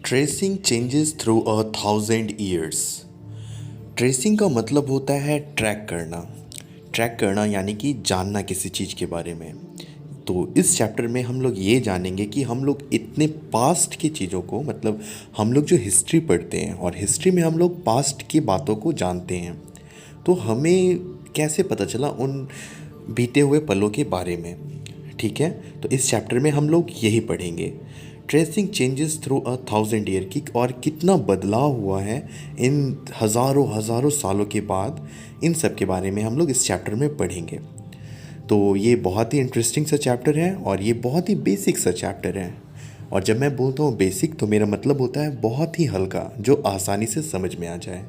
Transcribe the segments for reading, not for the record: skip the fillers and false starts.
Tracing changes through 1,000 years। Tracing का मतलब होता है ट्रैक करना। ट्रैक करना यानी कि जानना किसी चीज़ के बारे में। तो इस चैप्टर में हम लोग ये जानेंगे कि हम लोग इतने पास्ट की चीज़ों को, मतलब हम लोग जो हिस्ट्री पढ़ते हैं और हिस्ट्री में हम लोग पास्ट की बातों को जानते हैं, तो हमें कैसे पता चला उन बीते हुए पलों के बारे में। ठीक है, तो इस चैप्टर में हम लोग यही पढ़ेंगे, ट्रेसिंग चेंजेस थ्रू 1,000 year की, और कितना बदलाव हुआ है इन हज़ारों हज़ारों सालों के बाद। इन सब के बारे में हम लोग इस चैप्टर में पढ़ेंगे। तो ये बहुत ही इंटरेस्टिंग सा चैप्टर है और ये बहुत ही बेसिक सा चैप्टर है। और जब मैं बोलता हूँ बेसिक, तो मेरा मतलब होता है बहुत ही हल्का, जो आसानी से समझ में आ जाए।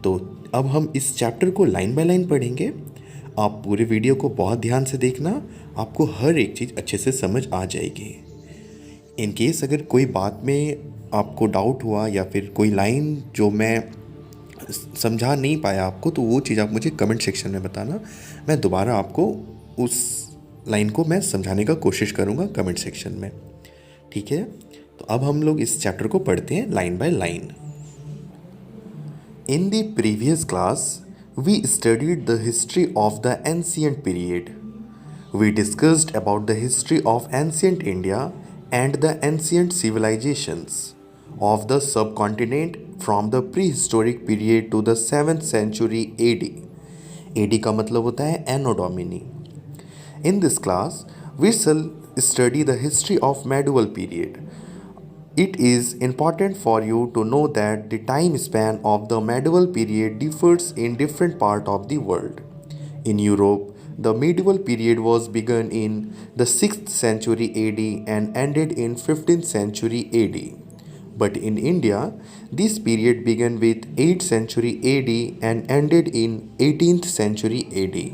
तो अब हम इस चैप्टर को लाइन बाय लाइन पढ़ेंगे। आप पूरे वीडियो को बहुत ध्यान से देखना, आपको हर एक चीज़ अच्छे से समझ आ जाएगी। इन केस अगर कोई बात में आपको डाउट हुआ या फिर कोई लाइन जो मैं समझा नहीं पाया आपको, तो वो चीज़ आप मुझे कमेंट सेक्शन में बताना। मैं दोबारा आपको उस लाइन को मैं समझाने का कोशिश करूँगा कमेंट सेक्शन में। ठीक है, तो अब हम लोग इस चैप्टर को पढ़ते हैं line by line. In the previous class, we studied the history of the ancient period. We discussed about the history of ancient India and the ancient civilizations of the subcontinent from the prehistoric period to the 7th century AD. AD का मतलब होता है Anno Domini. In this class, we shall study the history of medieval period. It is important for you to know that the time span of the medieval period differs in different parts of the world. In Europe, the medieval period was begun in the 6th century AD and ended in 15th century AD. But in India, this period began with 8th century AD and ended in 18th century AD.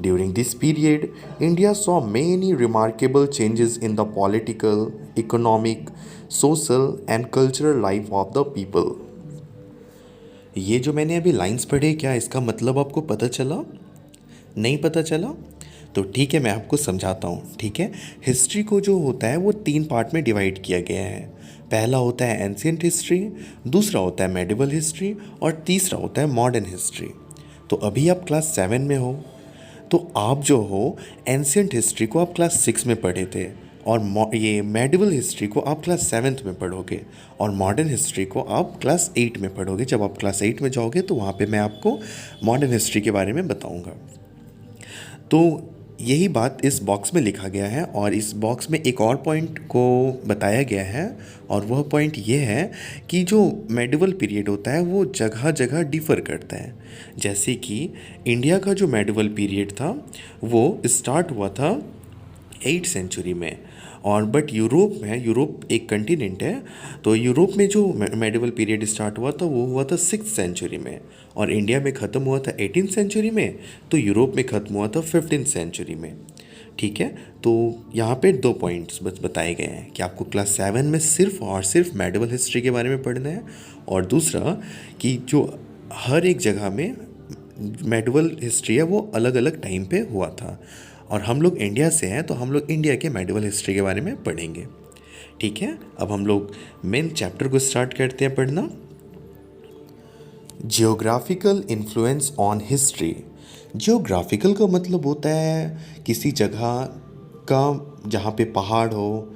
During this period, India saw many remarkable changes in the political, economic, social and cultural life of the people. ये जो मैंने अभी lines पढ़े, क्या इसका मतलब आपको पता चला? नहीं पता चला? तो ठीक है, मैं आपको समझाता हूँ। ठीक है, हिस्ट्री को जो होता है वो 3 पार्ट में डिवाइड किया गया है। पहला होता है एंशिएंट हिस्ट्री, दूसरा होता है मेडिवल हिस्ट्री और तीसरा होता है मॉडर्न हिस्ट्री। तो अभी आप क्लास 7 में हो, तो आप जो हो एंशिएंट हिस्ट्री को आप क्लास 6 में पढ़े थे, और ये मेडिवल हिस्ट्री को आप क्लास 7th में पढ़ोगे, और मॉडर्न हिस्ट्री को आप क्लास 8 में पढ़ोगे। जब आप क्लास 8 में जाओगे तो वहाँ पे मैं आपको मॉडर्न हिस्ट्री के बारे में बताऊँगा। तो यही बात इस बॉक्स में लिखा गया है, और इस बॉक्स में एक और पॉइंट को बताया गया है, और वह पॉइंट ये है कि जो मेडिवल पीरियड होता है वो जगह जगह डिफ़र करता है। जैसे कि इंडिया का जो मेडिवल पीरियड था वो स्टार्ट हुआ था 8th सेंचुरी में, और बट यूरोप एक कंटिनेंट है, तो यूरोप में जो मेडिवल पीरियड स्टार्ट हुआ था वो हुआ था 6th सेंचुरी में, और इंडिया में ख़त्म हुआ था 18th सेंचुरी में, तो यूरोप में ख़त्म हुआ था 15th सेंचुरी में। ठीक है, तो यहाँ पे 2 पॉइंट्स बस बताए गए हैं कि आपको क्लास 7 में सिर्फ और सिर्फ मेडिवल हिस्ट्री के बारे में पढ़ना है, और दूसरा कि जो हर एक जगह में मेडिवल हिस्ट्री है वो अलग अलग टाइम पे हुआ था, और हम लोग इंडिया से हैं तो हम लोग इंडिया के मेडिवल हिस्ट्री के बारे में पढ़ेंगे। ठीक है, अब हम लोग मेन चैप्टर को स्टार्ट करते हैं पढ़ना। Geographical influence on history. Geographical का मतलब होता है किसी जगह का जहाँ पे पहाड़ हो,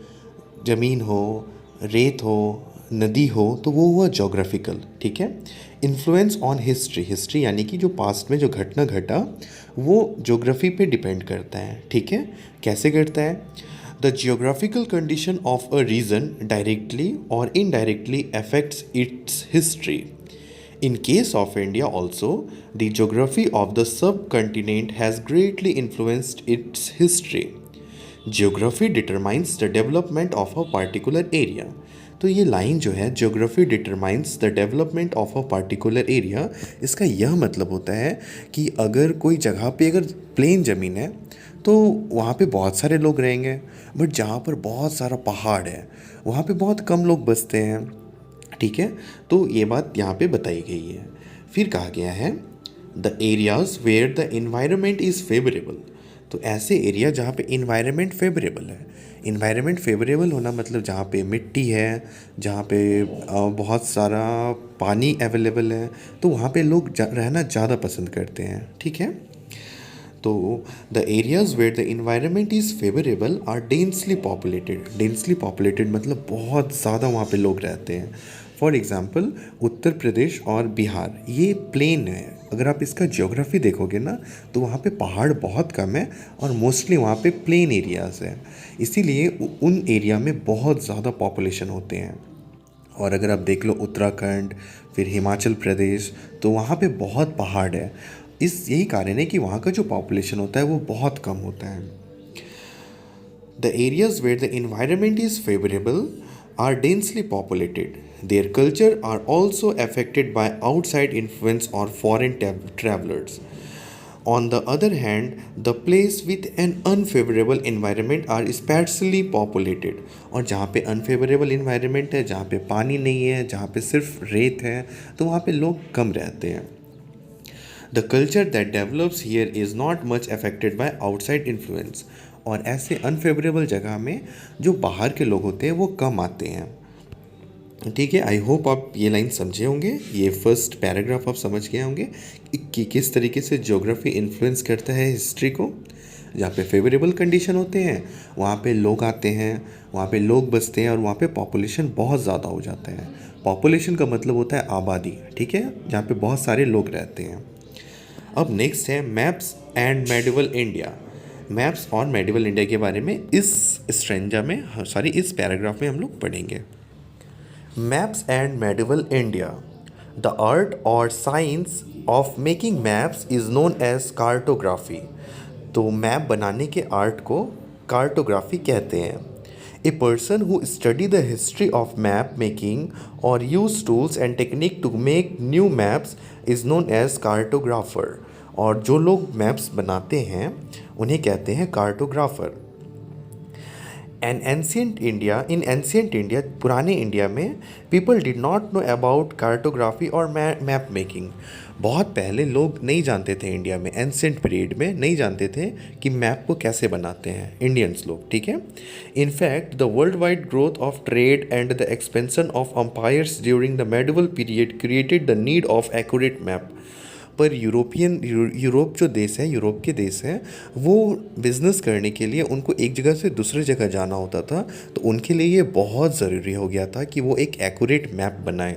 ज़मीन हो, रेत हो, नदी हो, तो वो हुआ जोग्राफिकल। ठीक है, इन्फ्लुएंस ऑन हिस्ट्री, हिस्ट्री यानी कि जो पास्ट में जो घटना घटा वो ज्योग्राफी पे डिपेंड करता है। ठीक है, कैसे करता है? The geographical condition of a region directly और indirectly affects its history. In case of India also, the geography of the subcontinent has greatly influenced its history. Geography determines the development of a particular area. तो ये line जो है, geography determines the development of a particular area, इसका यह मतलब होता है कि अगर कोई जगह पे अगर प्लेन ज़मीन है तो वहाँ पे बहुत सारे लोग रहेंगे, बट जहाँ पर बहुत सारा पहाड़ है वहाँ पे बहुत कम लोग बसते हैं। ठीक है, तो ये बात यहाँ पे बताई गई है। फिर कहा गया है the areas where the environment is favourable. तो ऐसे एरिया जहाँ पे इन्वायरमेंट फेवरेबल है, इन्वायरमेंट फेवरेबल होना मतलब जहाँ पे मिट्टी है, जहाँ पे बहुत सारा पानी अवेलेबल है, तो वहाँ पे लोग रहना ज़्यादा पसंद करते हैं, ठीक है। तो the areas where the environment is favourable are densely populated. Densely populated मतलब बहुत ज़्यादा वहाँ पे लोग रहते हैं। फॉर एग्ज़ाम्पल उत्तर प्रदेश और बिहार, ये प्लेन है। अगर आप इसका ज्योग्राफी देखोगे ना, तो वहाँ पे पहाड़ बहुत कम है और मोस्टली वहाँ पे प्लेन एरियाज़ है, इसीलिए उन एरिया में बहुत ज़्यादा पॉपुलेशन होते हैं। और अगर आप देख लो उत्तराखंड, फिर हिमाचल प्रदेश, तो वहाँ पे बहुत पहाड़ है। इस यही कारण है कि वहाँ का जो पॉपुलेशन होता है वो बहुत कम होता है। The areas where the environment is favorable are densely populated. Their culture are also affected by outside influence or foreign travelers. On the other hand, the place with an unfavorable environment are sparsely populated. और जहाँ पे unfavorable environment है, जहाँ पे पानी नहीं है, जहाँ पे सिर्फ रेत है, तो वहाँ पे लोग कम रहते हैं। The culture that develops here is not much affected by outside influence. और ऐसे अनफेवरेबल जगह में जो बाहर के लोग होते हैं वो कम आते हैं। ठीक है, आई होप आप ये लाइन समझे होंगे, ये फर्स्ट पैराग्राफ आप समझ गए होंगे कि किस तरीके से ज्योग्राफी इन्फ्लुएंस करता है हिस्ट्री को। जहाँ पे फेवरेबल कंडीशन होते हैं वहाँ पे लोग आते हैं, वहाँ पे लोग बसते हैं और वहाँ पे पॉपुलेशन बहुत ज़्यादा हो जाता है। पॉपुलेशन का मतलब होता है आबादी, ठीक है, जहाँ पे बहुत सारे लोग रहते हैं। अब नेक्स्ट है maps and medieval India. Maps और मेडिवल इंडिया के बारे में इस स्ट्रेंजा में इस पैराग्राफ में हम लोग पढ़ेंगे। Maps and medieval India. The art और science of making maps is known as cartography. तो मैप बनाने के आर्ट को कार्टोग्राफी कहते हैं। A person who study the history of map making और use tools and technique to make new maps is known as cartographer. और जो लोग मैप्स बनाते हैं उन्हें कहते हैं कार्टोग्राफर। इन एंशियंट इंडिया, पुराने इंडिया में, people did not know about cartography और मैप मेकिंग। बहुत पहले लोग नहीं जानते थे, इंडिया में एंशियंट पीरियड में नहीं जानते थे कि मैप को कैसे बनाते हैं इंडियंस लोग, ठीक है। In fact the world wide growth of trade and the expansion of empires during the medieval period created the need of accurate map. पर यूरोप जो देश है, यूरोप के देश हैं, वो बिज़नेस करने के लिए उनको एक जगह से दूसरी जगह जाना होता था, तो उनके लिए ये बहुत ज़रूरी हो गया था कि वो एक एक्यूरेट मैप बनाएं।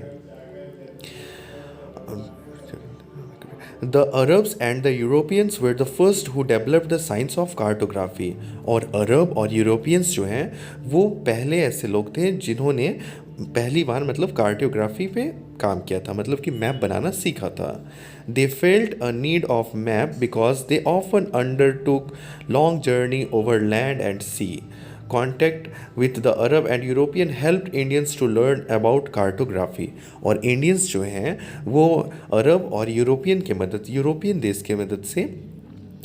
The Arabs and the Europeans were the first who developed the science of cartography. और अरब और यूरोपियंस जो हैं वो पहले ऐसे लोग थे जिन्होंने पहली बार मतलब कार्टोग्राफी पे काम किया था, मतलब कि मैप बनाना सीखा था। They felt a need of map because they often undertook long journey over land and sea. Contact with the Arab and European help Indians to learn about cartography. और इंडियंस जो हैं वो अरब और यूरोपियन देश के मदद से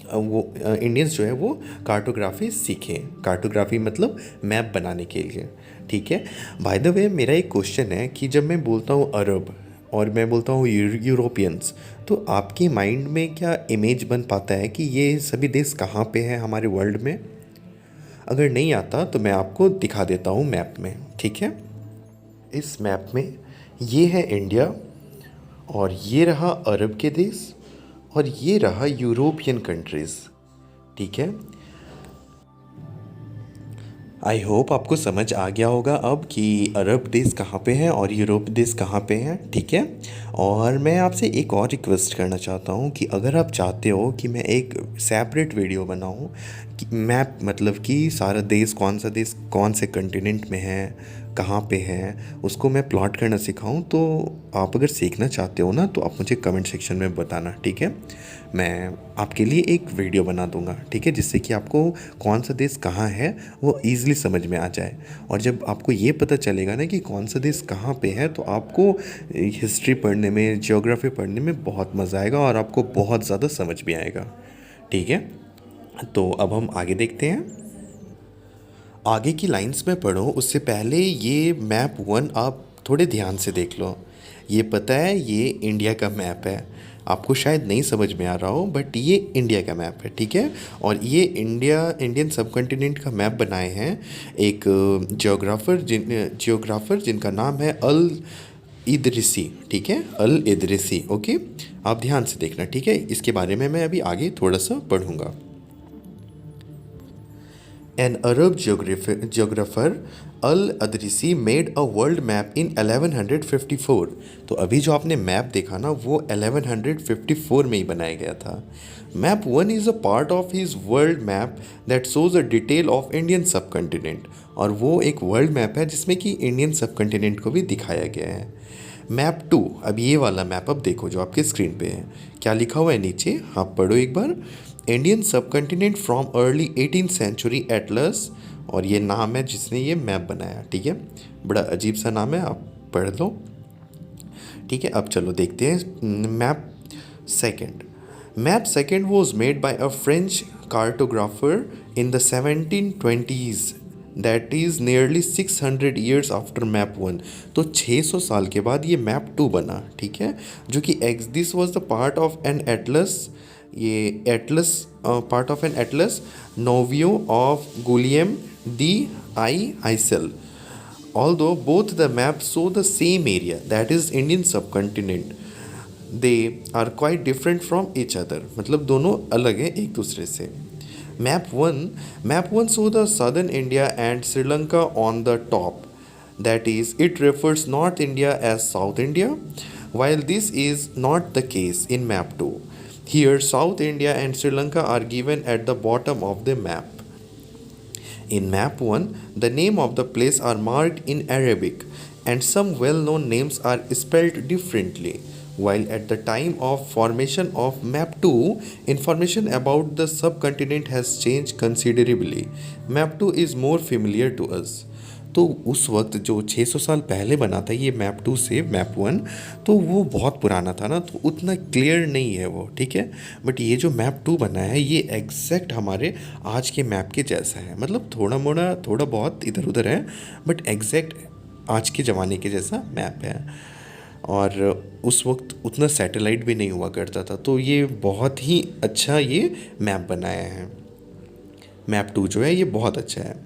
वो इंडियंस जो है वो कार्टोग्राफी सीखें। कार्टोग्राफी मतलब मैप बनाने के लिए, ठीक है। बाय द वे, मेरा एक क्वेश्चन है कि जब मैं बोलता हूँ अरब और मैं बोलता हूँ यूरोपियंस, तो आपके माइंड में क्या इमेज बन पाता है कि ये सभी देश कहाँ पे हैं हमारे वर्ल्ड में? अगर नहीं आता तो मैं आपको दिखा देता हूँ मैप में, ठीक है। इस मैप में ये है इंडिया, और ये रहा अरब के देश, और ये रहा यूरोपियन कंट्रीज़, ठीक है। आई होप आपको समझ आ गया होगा अब कि अरब देश कहाँ पे हैं और यूरोप देश कहाँ पे हैं, ठीक है। और मैं आपसे एक और रिक्वेस्ट करना चाहता हूँ कि अगर आप चाहते हो कि मैं एक सेपरेट वीडियो बनाऊँ कि मैप मतलब कि सारा देश कौन से कंटिनेंट में है, कहाँ पे है, उसको मैं प्लॉट करना सिखाऊं, तो आप अगर सीखना चाहते हो ना तो आप मुझे कमेंट सेक्शन में बताना, ठीक है। मैं आपके लिए एक वीडियो बना दूंगा, ठीक है, जिससे कि आपको कौन सा देश कहाँ है वो ईज़िली समझ में आ जाए। और जब आपको ये पता चलेगा ना कि कौन सा देश कहाँ पे है, तो आपको हिस्ट्री पढ़ने में, ज्योग्राफी पढ़ने में बहुत मज़ा आएगा और आपको बहुत ज़्यादा समझ भी आएगा, ठीक है। तो अब हम आगे देखते हैं। आगे की लाइंस में पढ़ो उससे पहले ये मैप 1 आप थोड़े ध्यान से देख लो। ये पता है ये इंडिया का मैप है, आपको शायद नहीं समझ में आ रहा हो, बट ये इंडिया का मैप है, ठीक है। और ये इंडियन सब कॉन्टिनेंट का मैप बनाए हैं एक जियोग्राफर जिनका नाम है अल इदरिसी, ठीक है, अल इदरिसी। ओके, आप ध्यान से देखना, ठीक है। इसके बारे में मैं अभी आगे थोड़ा सा पढ़ूंगा। An Arab geographer Al-Adrisi made a world map in 1154। तो अभी जो आपने मैप देखा ना वो 1154 में ही बनाया गया था। Map 1 is a part of his world map that shows a detail of Indian सब कॉन्टिनेंट। और वो एक वर्ल्ड मैप है जिसमें कि इंडियन सब कॉन्टिनेंट को भी दिखाया गया है। मैप 2, अब ये वाला मैप अब देखो जो आपके स्क्रीन पे है, क्या लिखा हुआ है नीचे, आप पढ़ो एक बार। Indian subcontinent from early 18th century atlas, और ये नाम है जिसने ये मैप बनाया, ठीक है। बड़ा अजीब सा नाम है, आप पढ़ लो, ठीक है। अब चलो देखते हैं map second. Map second was made by a French cartographer in the 1720s, that is nearly 600 years after map 1। तो 600 साल के बाद ये मैप 2 बना, ठीक है, जो कि this was the part of an atlas, ये atlas part of an atlas Nouveau of Guillaume de l'Isle. Although both the maps show the same area, that is Indian subcontinent, they are quite different from each other। मतलब दोनों अलग हैं एक दूसरे से। Map one show the southern India and Sri Lanka on the top, that is it refers North India as South India, while this is not the case in map 2। Here South India and Sri Lanka are given at the bottom of the map। In map 1, the name of the place are marked in Arabic and some well-known names are spelled differently, while at the time of formation of map 2, information about the subcontinent has changed considerably। Map 2 is more familiar to us। तो उस वक्त जो 600 साल पहले बना था ये map 2 से मैप 1, तो वो बहुत पुराना था ना, तो उतना क्लियर नहीं है वो, ठीक है। बट ये जो मैप 2 बना है ये एग्जैक्ट हमारे आज के मैप के जैसा है, मतलब थोड़ा मोड़ा थोड़ा बहुत इधर उधर है, बट एग्जैक्ट आज के ज़माने के जैसा मैप है। और उस वक्त उतना सैटेलाइट भी नहीं हुआ करता था, तो ये बहुत ही अच्छा ये मैप बनाया है। मैप 2 जो है ये बहुत अच्छा है।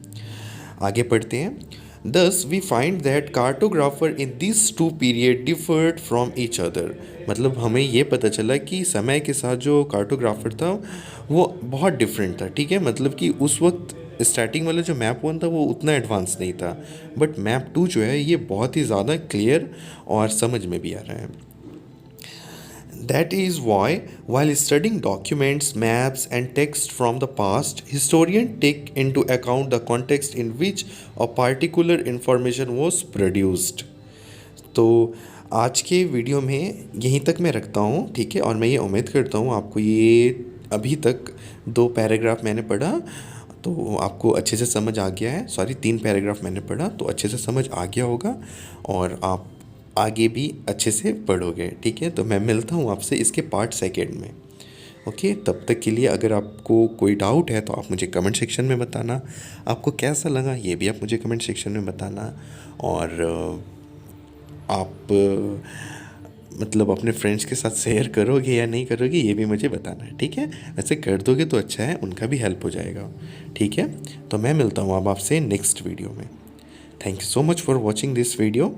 आगे पढ़ते हैं। Thus we find that cartographer in these two period differed from each other। मतलब हमें ये पता चला कि समय के साथ जो कार्टोग्राफर था वो बहुत डिफरेंट था, ठीक है। मतलब कि उस वक्त स्टार्टिंग वाला जो मैप 1 था वो उतना एडवांस नहीं था, बट मैप 2 जो है ये बहुत ही ज़्यादा क्लियर और समझ में भी आ रहा है। That is why, while studying documents, maps, and text from the past, historians take into account the context in which a particular information was produced। तो आज के वीडियो में यहीं तक मैं रखता हूँ, ठीक है। और मैं ये उम्मीद करता हूँ आपको ये अभी तक 2 पैराग्राफ मैंने पढ़ा तो आपको अच्छे से समझ आ गया है। सॉरी 3 पैराग्राफ मैंने पढ़ा तो अच्छे से समझ आ गया होगा और आप आगे भी अच्छे से पढ़ोगे, ठीक है। तो मैं मिलता हूँ आपसे इसके पार्ट सेकेंड में। ओके, तब तक के लिए अगर आपको कोई डाउट है तो आप मुझे कमेंट सेक्शन में बताना। आपको कैसा लगा ये भी आप मुझे कमेंट सेक्शन में बताना। और आप मतलब अपने फ्रेंड्स के साथ शेयर करोगे या नहीं करोगे ये भी मुझे बताना है, ठीक है। वैसे कर दोगे तो अच्छा है, उनका भी हेल्प हो जाएगा, ठीक है। तो मैं मिलता हूँ अब आपसे नेक्स्ट वीडियो में। Thank you so much for watching this video